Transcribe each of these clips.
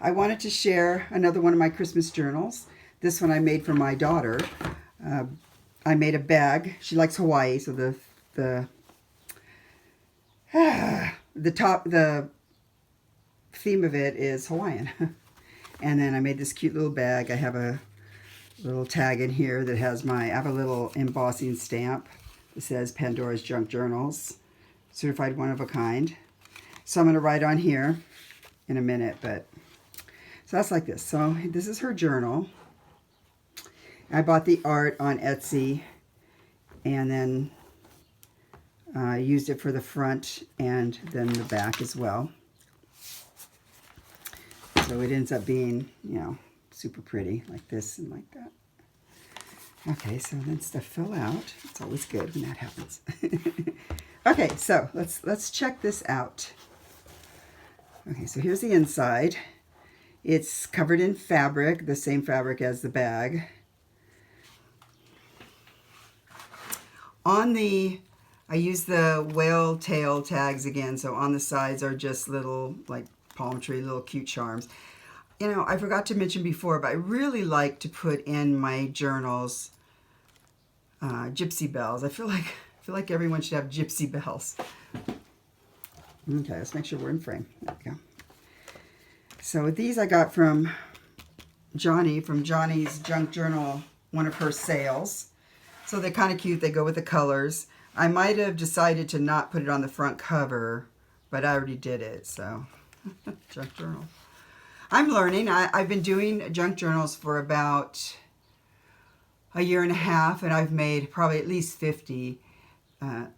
I wanted to share another one of my Christmas journals. This one I made for my daughter. Uh, I made a bag. She likes Hawaii, so the the theme of it is Hawaiian. And then I made this cute little bag. I have a little tag in here that has I have a little embossing stamp that says Pandora's Junk Journals, certified one of a kind. So I'm going to write on here in a minute, but so that's like this. So this is her journal. I bought the art on Etsy and then used it for the front and then the back as well. So it ends up being, super pretty like this and like that. Okay, so then stuff fell out. It's always good when that happens. Okay, so let's check this out. Okay, so here's the inside. It's covered in fabric, the same fabric as the bag. I use the whale tail tags again, so on the sides are just little, like palm tree, little cute charms. I forgot to mention before, but I really like to put in my journals gypsy bells. I feel like everyone should have gypsy bells. Okay, let's make sure we're in frame. There we go. So these I got from Johnny, from Johnny's Junk Journal, one of her sales. So they're kind of cute. They go with the colors. I might have decided to not put it on the front cover, but I already did it, so junk journal. I'm learning. I've been doing junk journals for about a year and a half, and I've made probably at least 50.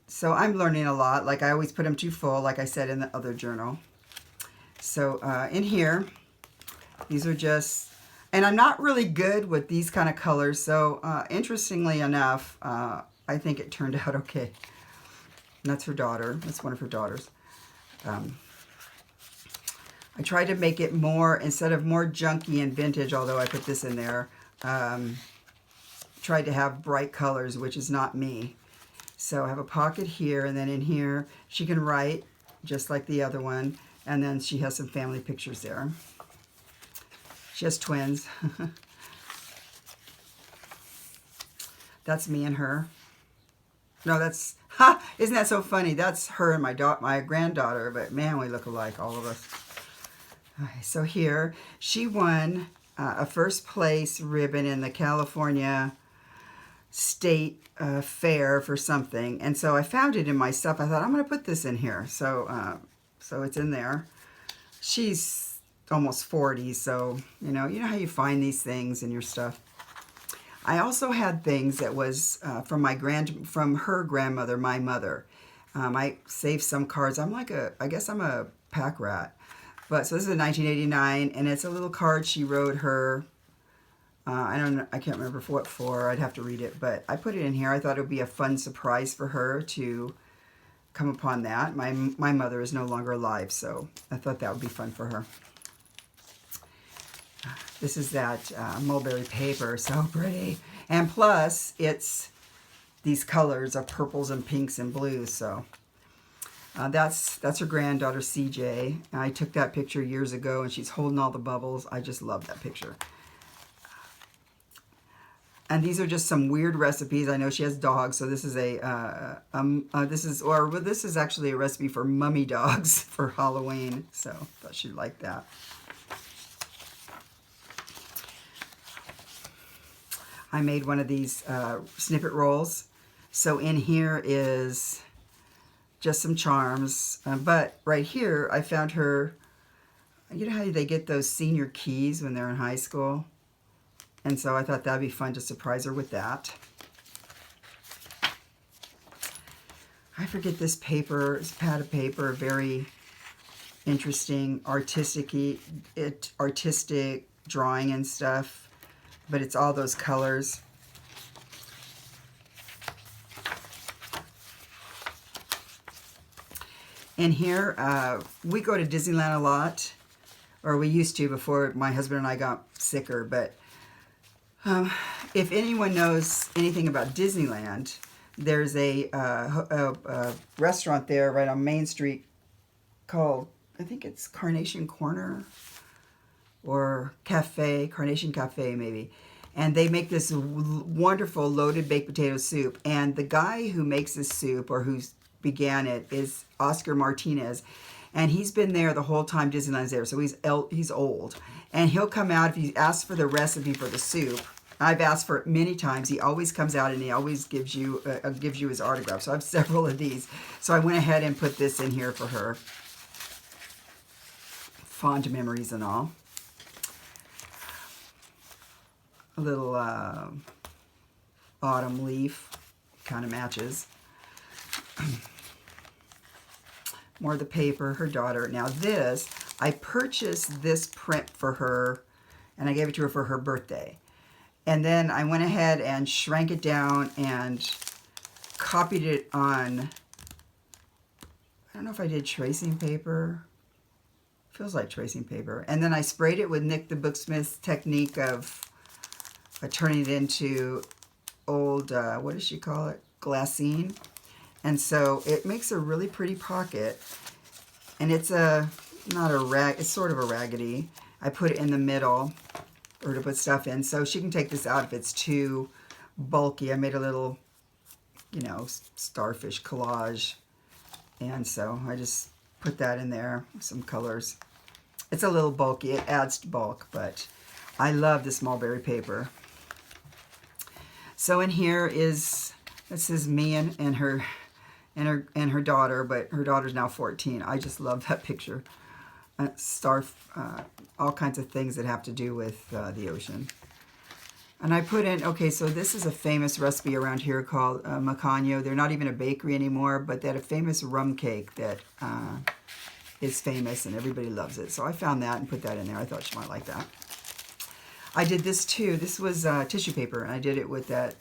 So I'm learning a lot. Like I always put them too full, like I said in the other journal. So in here, these are just, and I'm not really good with these kind of colors. So interestingly enough, I think it turned out okay. And that's her daughter. That's one of her daughters. I tried to make it more, instead of more junky and vintage, although I put this in there, tried to have bright colors, which is not me. So I have a pocket here, and then in here, she can write just like the other one. And then she has some family pictures there. She has twins. That's me and her. No, isn't that so funny? That's her and my granddaughter, but man, we look alike, all of us. Okay, so here, she won a first place ribbon in the California State Fair for something. And so I found it in my stuff. I thought, I'm going to put this in here. So it's in there. She's almost 40, so, you know how you find these things in your stuff. I also had things that was from her grandmother, my mother. I saved some cards. I guess I'm a pack rat. But so this is a 1989, and it's a little card she wrote her. I can't remember for what for. I'd have to read it, but I put it in here. I thought it would be a fun surprise for her to come upon that. My mother is no longer alive, so I thought that would be fun for her. This is that mulberry paper, so pretty. And plus, it's these colors of purples and pinks and blues, so that's her granddaughter, CJ. I took that picture years ago, and she's holding all the bubbles. I just love that picture. And these are just some weird recipes. I know she has dogs, so this is this is actually a recipe for mummy dogs for Halloween. So thought she'd like that. I made one of these snippet rolls. So in here is just some charms, but right here I found her. You know how they get those senior keys when they're in high school? And so I thought that'd be fun to surprise her with that. I forget this paper. It's a pad of paper, very interesting, artistic drawing and stuff. But it's all those colors. In here, we go to Disneyland a lot, or we used to before my husband and I got sicker, but if anyone knows anything about Disneyland, there's a restaurant there right on Main Street called, I think it's Carnation Corner. or Cafe, Carnation Cafe maybe. And they make this wonderful loaded baked potato soup. And the guy who makes this soup, or who began it, is Oscar Martinez. And he's been there the whole time Disneyland's there. So he's old. And he'll come out if you ask for the recipe for the soup. I've asked for it many times. He always comes out and he always gives you his autograph. So I have several of these. So I went ahead and put this in here for her. Fond memories and all. A little autumn leaf, kind of matches. More of the paper, her daughter. Now this, I purchased this print for her, and I gave it to her for her birthday. And then I went ahead and shrank it down and copied it on, I don't know if I did tracing paper. Feels like tracing paper. And then I sprayed it with Nick the Booksmith's technique of turning it into old, what does she call it? Glassine. And so it makes a really pretty pocket. And it's not a rag, it's sort of a raggedy. I put it in the middle, or to put stuff in. So she can take this out if it's too bulky. I made a little, you know, starfish collage. And so I just put that in there, some colors. It's a little bulky, it adds to bulk, but I love this mulberry paper. So in here is, this is me and her daughter, but her daughter's now 14. I just love that picture. All kinds of things that have to do with the ocean. And I put in, okay, so this is a famous recipe around here called Macaño. They're not even a bakery anymore, but they had a famous rum cake that is famous and everybody loves it. So I found that and put that in there. I thought she might like that. I did this too. This was tissue paper, and I did it with that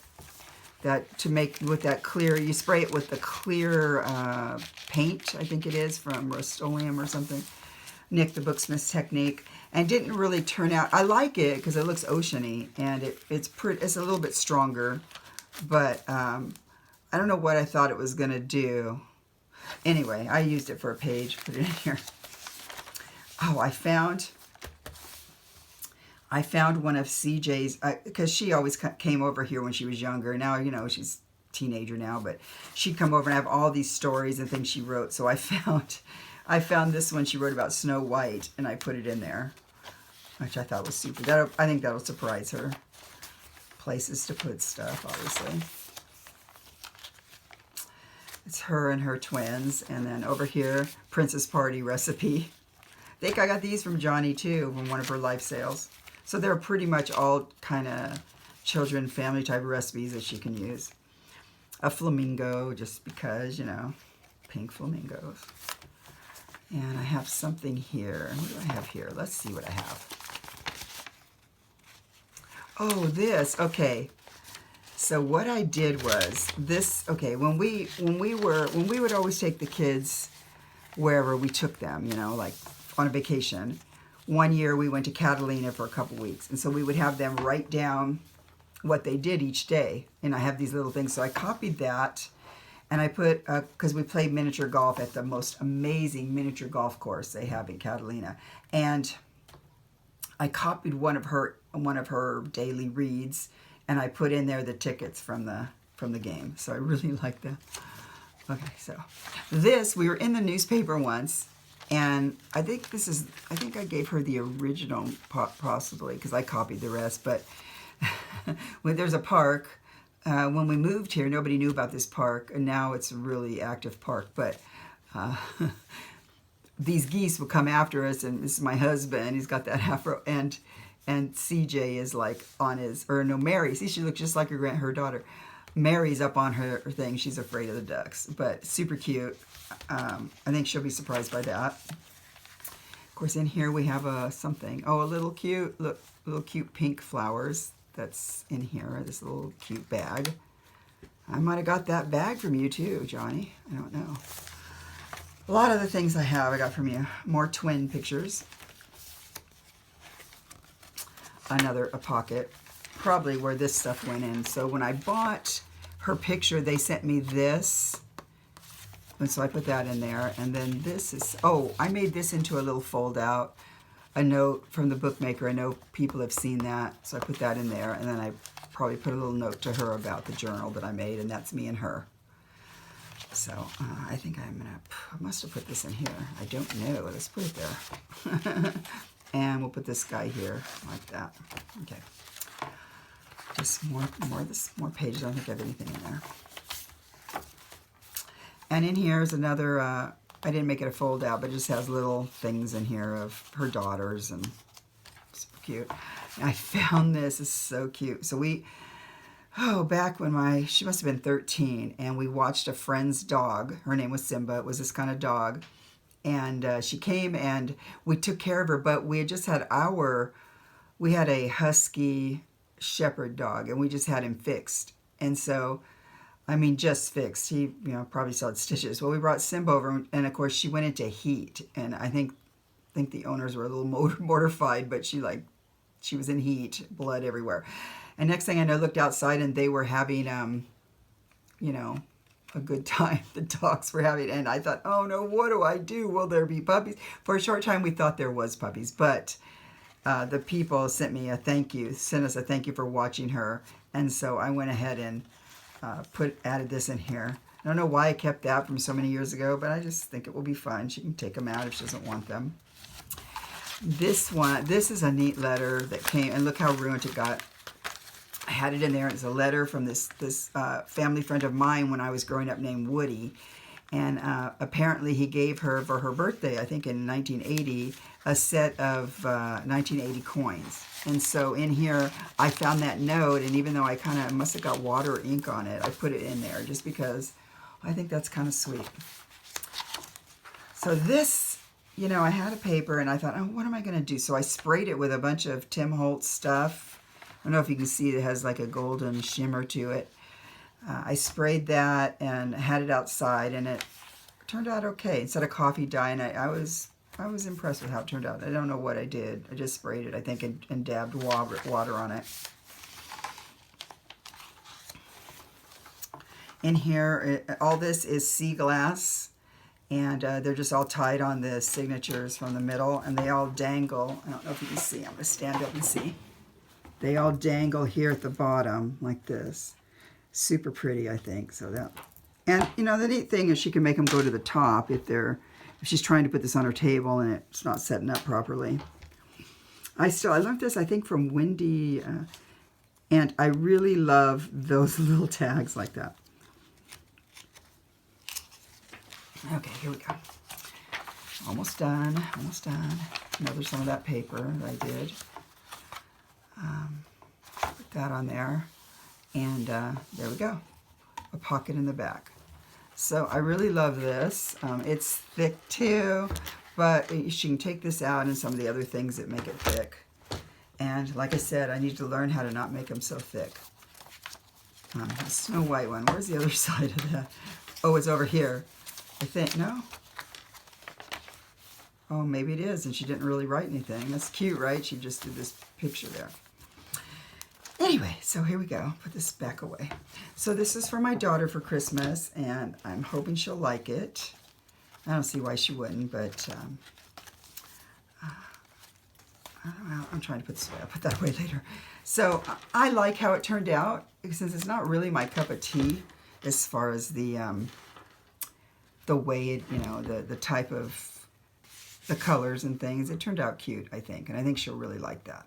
clear, you spray it with the clear paint, I think it is, from Rust-Oleum or something. Nick the Booksmith's technique. And didn't really turn out, I like it because it looks oceany, and it's a little bit stronger, but I don't know what I thought it was going to do. Anyway, I used it for a page, put it in here. Oh, I found one of CJ's, because she always came over here when she was younger. Now, you know, she's a teenager now, but she'd come over and have all these stories and things she wrote. So I found this one she wrote about Snow White, and I put it in there, which I thought was super. I think that'll surprise her. Places to put stuff, obviously. It's her and her twins. And then over here, Princess Party recipe. I think I got these from Johnny, too, from one of her life sales. So they're pretty much all kind of children, family type of recipes that she can use. A flamingo, just because, you know, pink flamingos. And I have something here. What do I have here? Let's see what I have. Oh, this. Okay. So what I did was this. Okay, when we would always take the kids wherever we took them, you know, like on a vacation. One year we went to Catalina for a couple weeks, and so we would have them write down what they did each day. And I have these little things, so I copied that, and I put, because we played miniature golf at the most amazing miniature golf course they have in Catalina, and I copied one of her daily reads, and I put in there the tickets from the game. So I really like that. Okay, so this, we were in the newspaper once. And I think I gave her the original possibly, because I copied the rest. But when there's a park, when we moved here, nobody knew about this park, and now it's a really active park. But these geese will come after us, and this is my husband. He's got that afro, and CJ is like on his, or no, Mary. See, she looks just like her daughter. Mary's up on her thing. She's afraid of the ducks, but super cute. I think she'll be surprised by that. Of course, in here we have something. Oh, a little cute pink flowers. That's in here. This little cute bag. I might have got that bag from you too, Johnny. I don't know. A lot of the things I got from you. More twin pictures. A pocket. Probably where this stuff went in. So when I bought her picture, they sent me this. And so I put that in there. And then this is, oh, I made this into a little fold out. a note from the bookmaker. I know people have seen that, so I put that in there, and then I probably put a little note to her about the journal that I made, and that's me and her. So I think I must have put this in here. I don't know. Let's put it there. And we'll put this guy here like that. Okay. Just more pages. I don't think I have anything in there. And in here is another, I didn't make it a fold out, but it just has little things in here of her daughters, and super cute. And I found this, it's so cute. So back when she must have been 13, and we watched a friend's dog. Her name was Simba. It was this kind of dog. And she came and we took care of her, but we had just had we had a husky shepherd dog, and we just had him fixed. And so, I mean, just fixed. He, probably still had stitches. Well, we brought Simba over, and of course she went into heat, and I think the owners were a little mortified, but she was in heat, blood everywhere. And next thing I know, looked outside, and they were having, a good time. The dogs were having, and I thought, oh no, what do I do? Will there be puppies? For a short time, we thought there was puppies, but the people sent us a thank you for watching her, and so I went ahead and added this in here. I don't know why I kept that from so many years ago, but I just think it will be fun. She can take them out if she doesn't want them. This is a neat letter that came, and look how ruined it got. I had it in there. It's a letter from this family friend of mine when I was growing up named Woody. And apparently he gave her, for her birthday, I think in 1980, a set of 1980 coins. And so in here, I found that note, and even though I kind of must have got water or ink on it, I put it in there just because I think that's kind of sweet. So this, I had a paper, and I thought, oh, what am I going to do? So I sprayed it with a bunch of Tim Holtz stuff. I don't know if you can see it has like a golden shimmer to it. I sprayed that and had it outside, and it turned out okay. Instead of coffee dye, and I was impressed with how it turned out. I don't know what I did. I just sprayed it, I think, and dabbed water on it. In here, all this is sea glass, and they're just all tied on the signatures from the middle, and they all dangle. I don't know if you can see. I'm going to stand up and see. They all dangle here at the bottom like this. Super pretty, I think. So that, and the neat thing is she can make them go to the top if she's trying to put this on her table and it's not setting up properly. I learned this, I think, from Wendy, and I really love those little tags like that. Okay, here we go. Almost done. There's some of that paper that I did. Put that on there, and there we go, a pocket in the back. So I really love this. It's thick too, but you can take this out and some of the other things that make it thick. And like I said, I need to learn how to not make them so thick. The Snow White one, where's the other side of that? Oh, it's over here, I think. No? Oh, maybe it is, and she didn't really write anything. That's cute, right? She just did this picture there. Anyway, so here we go. Put this back away. So this is for my daughter for Christmas, and I'm hoping she'll like it. I don't see why she wouldn't, but I don't know. I'm trying to put this away. I'll put that away later. So I like how it turned out, since it's not really my cup of tea as far as the way it, the type of the colors and things. It turned out cute, I think, and I think she'll really like that.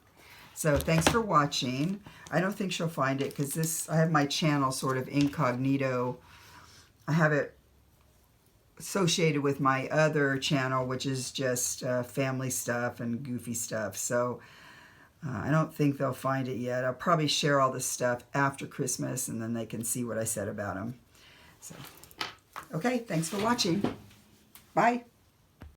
So thanks for watching. I don't think she'll find it because I have my channel sort of incognito. I have it associated with my other channel, which is just family stuff and goofy stuff. So I don't think they'll find it yet. I'll probably share all this stuff after Christmas, and then they can see what I said about them. So, okay, thanks for watching. Bye.